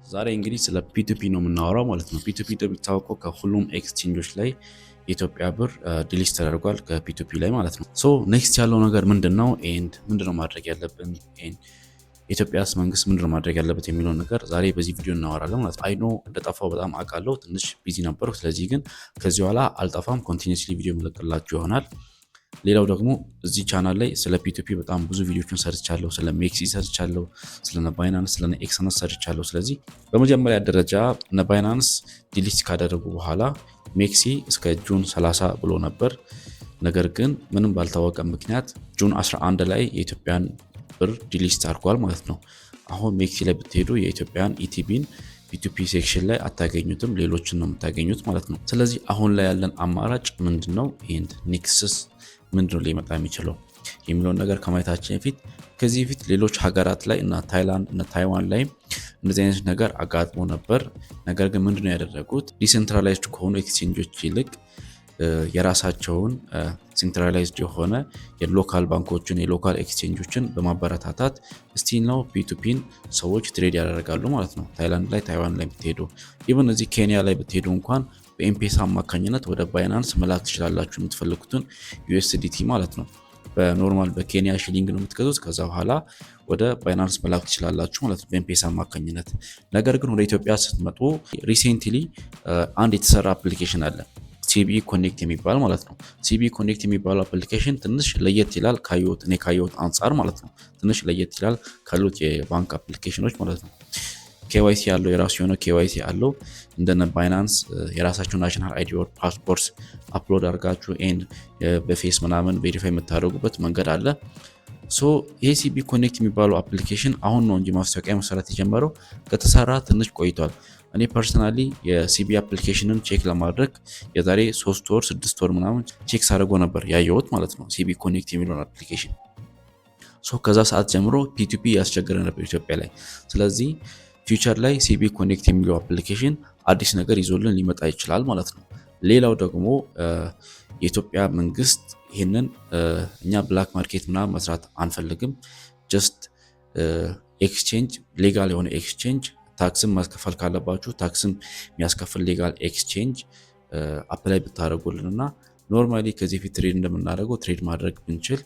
ዛሬ እንግዲህ ስለ ፒቱፒ ነው የምናወራው ማለት ነው። ፒቱፒ እንደሚታወቀው ከሁሉም ኤክስቼንጆች ላይ የኢትዮጵያ ብር ዲሊስ ተደርጓል ከፒቱፒ ላይ ማለት ነው። ሶ ኔክስት ያለው ነገር ምንድነው ኤንድ ምንድነው ማድረግ ያለብን ኤንድ የኢትዮጵያስ መንግስት ምንድነው ማድረግ ያለበት የሚለውን ነገር ዛሬ በዚህ ቪዲዮ እናወራለን ማለት ነው። አይኖ እንደጠፋው በጣም አውቃለሁ፣ ትንሽ ቢዚ ነበርኩ። ስለዚህ ግን ከዚህ በኋላ አልጠፋም፣ ኮንቲኒስሊ ቪዲዮ መለቅላችሁ ይሆናል። ሌላው ደግሞ እዚህ ቻናል ላይ ስለ ፒቱፒ በጣም ብዙ ቪዲዮችን ሰርቻለሁ። ስለ ሜክሲ ሰርቻለሁ፣ ስለ ባይናንስ፣ ስለ ኤክስነስ ሰርቻለሁ። ስለዚህ በመጀመሪያ ደረጃ እነ ባይናንስ ዲሊት ካደረጉ በኋላ ሜክሲ እስከ ጁን 30 ብሎ ነበር። ነገር ግን ምንም ባልታወቀ ምክንያት ጁን 11 ላይ የኢትዮጵያን ብር ዲሊት አድርጓል ማለት ነው። አሁን ሜክሲ ላይ ብትሄዱ የኢትዮጵያን ኢቲቢን ፒቱፒ ሴክሽን ላይ አታገኙትም፣ ሌሎችን ነው የምታገኙት ማለት ነው። ስለዚህ አሁን ላይ ያለን አማራጭ ምንድነው ኤንድ ኔክስስ ምንድነው ሊመጣ የሚችለው የሚለውን ነገር ከማየታችን በፊት ከዚህ በፊት ሌሎች ሀገራት ላይ እና ታይላንድ እና ታይዋን ላይ እንደዚህ አይነት ነገር አጋጥሞ ነበር። ነገር ግን ምንድነው ያደረጉት ዲሴንትራላይዝድ ከሆኑ ኤክስቼንጆች ይልቅ የራሳቸውን ሴንትራላይዝድ የሆነ የሎካል ባንኮችን የሎካል ኤክስቼንጆችን በማበረታታት ስቲል ነው ፒቱፒን ሰዎች ትሬድ ያደርጋሉ ማለት ነው። ታይላንድ ላይ ታይዋን ላይ ብትሄዱ ኢቨን እዚህ ኬንያ ላይ ብትሄዱ እንኳን በኤምፔሳ አማካኝነት ወደ ባይናንስ መላክ ትችላላችሁ የምትፈልጉትን ዩኤስዲቲ ማለት ነው። በኖርማል በኬንያ ሺሊንግ ነው የምትገዙት። ከዛ በኋላ ወደ ባይናንስ መላክ ትችላላችሁ ማለት ነው በኤምፔሳ አማካኝነት። ነገር ግን ወደ ኢትዮጵያ ስትመጡ ሪሴንትሊ አንድ የተሰራ አፕሊኬሽን አለ ሲቢኢ ኮኔክት የሚባል ማለት ነው። ሲቢኢ ኮኔክት የሚባለው አፕሊኬሽን ትንሽ ለየት ይላል ካየሁት አንጻር ማለት ነው። ትንሽ ለየት ይላል ካሉት የባንክ አፕሊኬሽኖች ማለት ነው። ኬዋይሲ ያለው የራሱ የሆነ ኬዋይሲ ያለው እንደነ ባይናንስ የራሳችሁ ናሽናል አይዲ ኦር ፓስፖርት አፕሎድ አድርጋችሁ ኤንድ በፌስ ምናምን ቬሪፋይ የምታደርጉበት መንገድ አለ። ሶ ይሄ ሲቢኢ ኮኔክት የሚባለው አፕሊኬሽን አሁን ነው እንጂ ማስታወቂያ መሰረት የጀመረው ከተሰራ ትንሽ ቆይቷል። እኔ ፐርሰናሊ የሲቢኢ አፕሊኬሽንን ቼክ ለማድረግ የዛሬ 3 ወር 6 ወር ምናምን ቼክ ሳደርጎ ነበር ያየሁት ማለት ነው ሲቢኢ ኮኔክት የሚለውን አፕሊኬሽን። ሶ ከዛ ሰዓት ጀምሮ ፒቱፒ ያስቸገረ ነበር ኢትዮጵያ ላይ። ስለዚህ ፊውቸር ላይ ሲቢኢ ኮኔክት የሚለው አፕሊኬሽን አዲስ ነገር ይዞልን ሊመጣ ይችላል ማለት ነው። ሌላው ደግሞ የኢትዮጵያ መንግስት ይህንን እኛ ብላክ ማርኬት ምናምን መስራት አንፈልግም፣ ጀስት ኤክስቼንጅ ሌጋል የሆነ ኤክስቼንጅ ታክስን ማስከፈል ካለባችሁ ታክስን የሚያስከፍል ሌጋል ኤክስቼንጅ አፕላይ ብታደርጉልን እና ኖርማሊ ከዚህ ፊት ትሬድ እንደምናደርገው ትሬድ ማድረግ ብንችል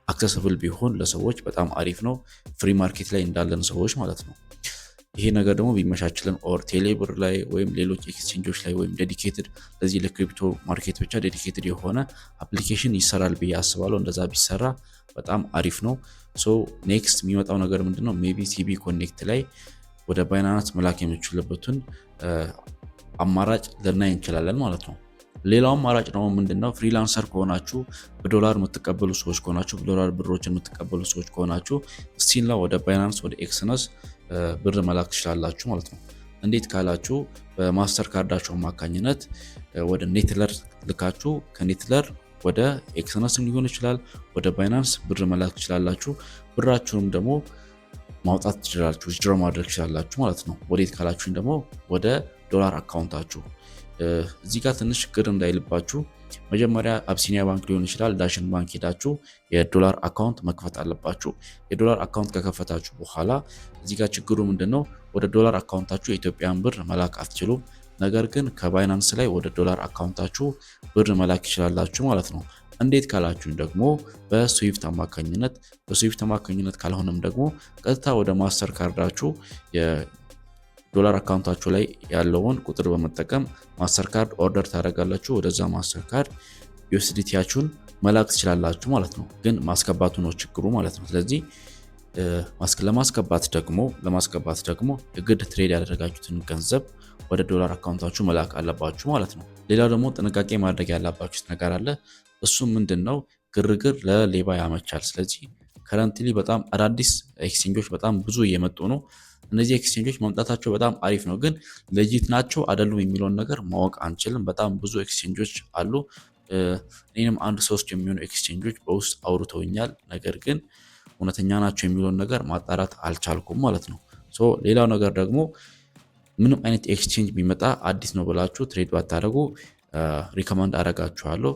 አክሰስብል ቢሆን ለሰዎች በጣም አሪፍ ነው። ፍሪ ማርኬት ላይ እንዳለን ሰዎች ማለት ነው። ይሄ ነገር ደግሞ ቢመቻችልን ኦር ቴሌብር ላይ ወይም ሌሎች ኤክስቼንጆች ላይ ወይም ዴዲኬትድ ለዚህ ለክሪፕቶ ማርኬት ብቻ ዴዲኬትድ የሆነ አፕሊኬሽን ይሰራል ብዬ አስባለሁ። እንደዛ ቢሰራ በጣም አሪፍ ነው። ሶ ኔክስት የሚመጣው ነገር ምንድነው ሜቢ ሲቢኢ ኮኔክት ላይ ወደ ባይናንስ መላክ የምችልበትን አማራጭ ልናይ እንችላለን ማለት ነው። ሌላው አማራጭ ደግሞ ምንድነው ፍሪላንሰር ከሆናችሁ በዶላር የምትቀበሉ ሰዎች ከሆናችሁ በዶላር ብሮችን የምትቀበሉ ሰዎች ከሆናችሁ ስቲል ነው ወደ ባይናንስ ወደ ኤክስነስ ብር መላክ ትችላላችሁ ማለት ነው። እንዴት ካላችሁ በማስተር ካርዳችሁ አማካኝነት ወደ ኔትለር ልካችሁ ከኔትለር ወደ ኤክስነስም ሊሆን ይችላል ወደ ባይናንስ ብር መላክ ትችላላችሁ። ብራችሁንም ደግሞ ማውጣት ትችላላችሁ፣ ዊዝድሮ ማድረግ ትችላላችሁ ማለት ነው። ወዴት ካላችሁኝ ደግሞ ወደ ዶላር አካውንታችሁ። እዚህ ጋር ትንሽ ችግር እንዳይልባችሁ መጀመሪያ አብሲኒያ ባንክ ሊሆን ይችላል ዳሽን ባንክ ሄዳችሁ የዶላር አካውንት መክፈት አለባችሁ። የዶላር አካውንት ከከፈታችሁ በኋላ እዚህ ጋር ችግሩ ምንድነው ወደ ዶላር አካውንታችሁ የኢትዮጵያን ብር መላክ አትችሉም። ነገር ግን ከባይናንስ ላይ ወደ ዶላር አካውንታችሁ ብር መላክ ይችላላችሁ ማለት ነው። እንዴት ካላችሁኝ ደግሞ በስዊፍት አማካኝነት ካልሆነም ደግሞ ቀጥታ ወደ ማስተር ካርዳችሁ ዶላር አካውንታችሁ ላይ ያለውን ቁጥር በመጠቀም ማስተር ካርድ ኦርደር ታደርጋላችሁ። ወደዛ ማስተር ካርድ ዩኤስዲቲያችሁን መላክ ትችላላችሁ ማለት ነው። ግን ማስገባቱ ነው ችግሩ ማለት ነው። ስለዚህ ለማስገባት ደግሞ የግድ ትሬድ ያደረጋችሁትን ገንዘብ ወደ ዶላር አካውንታችሁ መላክ አለባችሁ ማለት ነው። ሌላው ደግሞ ጥንቃቄ ማድረግ ያለባችሁት ነገር አለ። እሱም ምንድነው ግርግር ለሌባ ያመቻል። ስለዚህ ከረንትሊ በጣም አዳዲስ ኤክስቼንጆች በጣም ብዙ እየመጡ ነው። እነዚህ ኤክስቼንጆች መምጣታቸው በጣም አሪፍ ነው፣ ግን ሌጂት ናቸው አይደሉም የሚለውን ነገር ማወቅ አንችልም። በጣም ብዙ ኤክስቼንጆች አሉ። እኔንም 1-3 የሚሆኑ ኤክስቼንጆች በውስጥ አውርተውኛል። ነገር ግን እውነተኛ ናቸው የሚለውን ነገር ማጣራት አልቻልኩም ማለት ነው። ሶ ሌላው ነገር ደግሞ ምንም አይነት ኤክስቼንጅ ቢመጣ አዲስ ነው ብላችሁ ትሬድ ባታደርጉ ሪኮመንድ አደርጋችኋለሁ።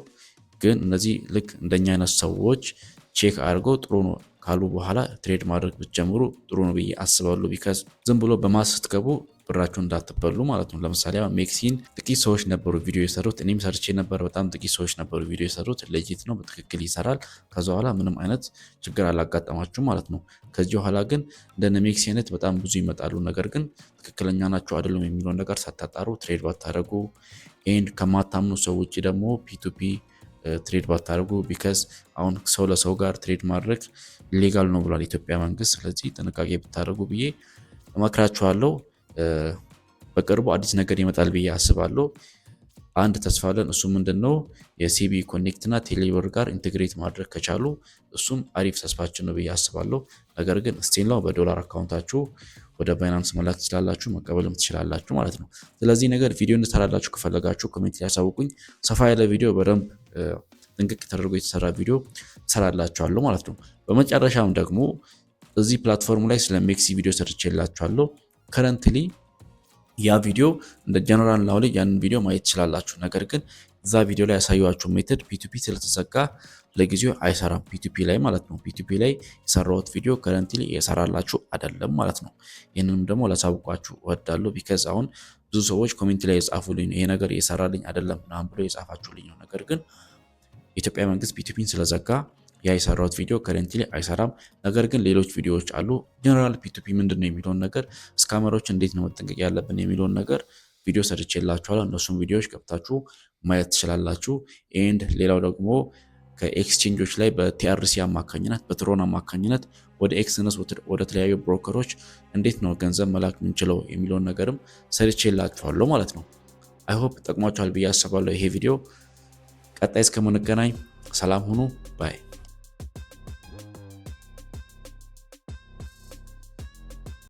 ግን እነዚህ ልክ እንደኛ አይነት ሰዎች ቼክ አድርገው ጥሩ ነው ካሉ በኋላ ትሬድ ማድረግ ብትጀምሩ ጥሩ ነው ብዬ አስባለሁ። ቢካዝ ዝም ብሎ በማስ ስትገቡ ብራችሁ እንዳትበሉ ማለት ነው። ለምሳሌ ሜክሲን ጥቂት ሰዎች ነበሩ ቪዲዮ የሰሩት፣ እኔም ሰርቼ ነበር። በጣም ጥቂት ሰዎች ነበሩ ቪዲዮ የሰሩት። ሌጂት ነው፣ በትክክል ይሰራል። ከዛ በኋላ ምንም አይነት ችግር አላጋጠማችሁም ማለት ነው። ከዚህ በኋላ ግን እንደነ ሜክሲ አይነት በጣም ብዙ ይመጣሉ። ነገር ግን ትክክለኛ ናቸው አይደሉም የሚለውን ነገር ሳታጣሩ ትሬድ ባታደርጉ፣ ኤንድ ከማታምኑ ሰው ውጭ ደግሞ ፒቱፒ ትሬድ ባታደርጉ። ቢካዝ አሁን ሰው ለሰው ጋር ትሬድ ማድረግ ሌጋል ነው ብሏል የኢትዮጵያ መንግስት። ስለዚህ ጥንቃቄ ብታደርጉ ብዬ እመክራችኋለሁ። በቅርቡ አዲስ ነገር ይመጣል ብዬ አስባለሁ። አንድ ተስፋ አለን። እሱ ምንድነው? የሲቢ ኮኔክት እና ቴሌብር ጋር ኢንቴግሬት ማድረግ ከቻሉ እሱም አሪፍ ተስፋችን ነው ብዬ አስባለሁ። ነገር ግን ስቲል ነው በዶላር አካውንታችሁ ወደ ባይናንስ መላክ ትችላላችሁ፣ መቀበልም ትችላላችሁ ማለት ነው። ስለዚህ ነገር ቪዲዮ እንድሰራላችሁ ከፈለጋችሁ ኮሜንት ላይ ያሳውቁኝ። ሰፋ ያለ ቪዲዮ በደንብ ጥንቅቅ ተደርጎ የተሰራ ቪዲዮ እሰራላችኋለሁ ማለት ነው። በመጨረሻም ደግሞ እዚህ ፕላትፎርም ላይ ስለ ሜክሲ ቪዲዮ ሰርቼላችኋለሁ። ከረንትሊ ያ ቪዲዮ እንደ ጀነራል ናውሌጅ ያንን ቪዲዮ ማየት ትችላላችሁ። ነገር ግን እዛ ቪዲዮ ላይ ያሳየኋችሁ ሜተድ ፒቱፒ ስለተዘጋ ለጊዜው አይሰራም፣ ፒቱፒ ላይ ማለት ነው። ፒቱፒ ላይ የሰራሁት ቪዲዮ ከረንትሊ የሰራላችሁ አይደለም ማለት ነው። ይህንንም ደግሞ ላሳውቃችሁ እወዳለሁ። ቢካዝ አሁን ብዙ ሰዎች ኮሜንት ላይ የጻፉልኝ ይሄ ነገር የሰራልኝ አይደለም ምናምን ብሎ የጻፋችሁልኝ ነው። ነገር ግን የኢትዮጵያ መንግስት ፒቱፒን ስለዘጋ ያ የሰራሁት ቪዲዮ ከረንትሊ አይሰራም። ነገር ግን ሌሎች ቪዲዮዎች አሉ። ጀነራል ፒቱፒ ምንድነው የሚለውን ነገር፣ ስካመሮች እንዴት ነው መጠንቀቅ ያለብን የሚለውን ነገር ቪዲዮ ሰርቼላችኋለሁ። እነሱም ቪዲዮዎች ገብታችሁ ማየት ትችላላችሁ። ኤንድ ሌላው ደግሞ ከኤክስቼንጆች ላይ በቲአርሲ አማካኝነት በትሮን አማካኝነት ወደ ኤክስነስ ወደ ተለያዩ ብሮከሮች እንዴት ነው ገንዘብ መላክ የምንችለው የሚለውን ነገርም ሰርቼላችኋለሁ ማለት ነው። አይ ሆፕ ጠቅሟችኋል ብዬ አስባለሁ ይሄ ቪዲዮ። ቀጣይ እስከምንገናኝ ሰላም ሁኑ ባይ